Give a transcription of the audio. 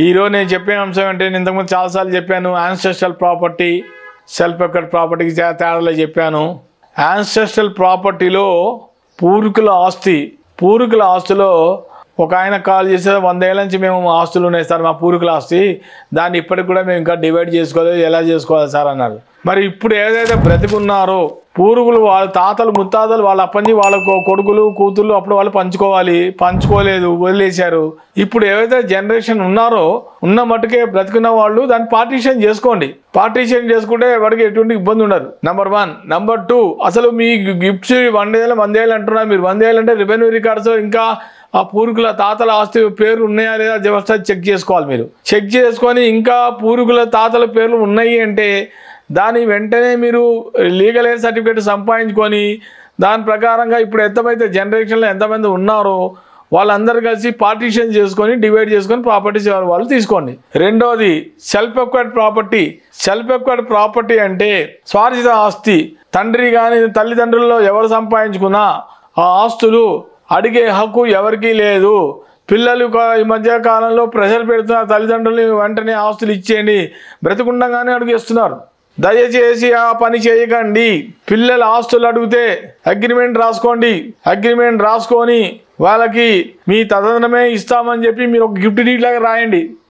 ఈరోజు నేను చెప్పే అంశం అంటే నేను ఇంతకుముందు చాలాసార్లు చెప్పాను. యాన్సెస్ట్రల్ ప్రాపర్టీ, సెల్ఫ్ ఎక్వైర్డ్ ప్రాపర్టీకి తేడాలో చెప్పాను. యాన్సెస్ట్రల్ ప్రాపర్టీలో పూర్వీకుల ఆస్తిలో ఒక ఆయన కాల్ చేస్తే 100 ఏళ్ళ నుంచి మేము ఆస్తులు ఉన్నాయి సార్, మా పూర్వీకుల ఆస్తి, దాన్ని ఇప్పటికి కూడా మేము ఇంకా డివైడ్ చేసుకోలేదు, ఎలా చేసుకోవాలి సార్ అన్నారు. మరి ఇప్పుడు ఏదైతే బ్రతికున్నారో పూర్వీకులు, వాళ్ళ తాతలు ముత్తాతలు, వాళ్ళ అప్పంచి వాళ్ళ కొడుకులు కూతుళ్ళు అప్పుడు వాళ్ళు పంచుకోలేదు, వదిలేశారు. ఇప్పుడు ఏవైతే జనరేషన్ ఉన్నారో ఉన్న మట్టుకే బ్రతికున్న వాళ్ళు దాన్ని పార్టీషన్ చేసుకోండి. పార్టీషన్ చేసుకుంటే ఎవరికి ఎటువంటి ఇబ్బంది ఉండదు. నెంబర్ 1. నెంబర్ 2, అసలు మీ గిఫ్ట్స్ 100 ఏళ్ళు అంటున్నారు మీరు. 100 ఏళ్ళు అంటే రెవెన్యూ రికార్డ్స్ ఇంకా ఆ పూర్వీకుల తాతల ఆస్తి పేర్లు ఉన్నాయా లేదా జస్ట్ చెక్ చేసుకోవాలి. మీరు చెక్ చేసుకొని ఇంకా పూర్వీకుల తాతల పేర్లు ఉన్నాయి అంటే దాని వెంటనే మీరు లీగల్ ఎయిడ్ సర్టిఫికేట్ సంపాదించుకొని దాని ప్రకారంగా ఇప్పుడు ఎంతమైతే జనరేషన్లో ఎంతమంది ఉన్నారో వాళ్ళందరూ కలిసి పార్టీషన్ చేసుకొని డివైడ్ చేసుకొని ప్రాపర్టీస్ వాళ్ళు తీసుకోండి. రెండోది self acquired property. Self acquired property అంటే స్వార్జిత ఆస్తి. తండ్రి కానీ తల్లిదండ్రుల్లో ఎవరు సంపాదించుకున్నా ఆ ఆస్తులు అడిగే హక్కు ఎవరికీ లేదు. పిల్లలు ఈ మధ్య కాలంలో ప్రెషర్ పెడుతున్నారు తల్లిదండ్రులు, వెంటనే ఆస్తులు ఇచ్చేయండి, బ్రతికుండగానే అడిగేస్తున్నారు. దయచేసి ఆ పని చేయకండి. పిల్లల ఆస్తులు అడిగితే అగ్రిమెంట్ రాసుకోండి. అగ్రిమెంట్ రాసుకొని వాళ్ళకి మీ తదనంతరమే ఇస్తామని చెప్పి మీరు ఒక గిఫ్ట్ డీడ్ లాగా రాయండి.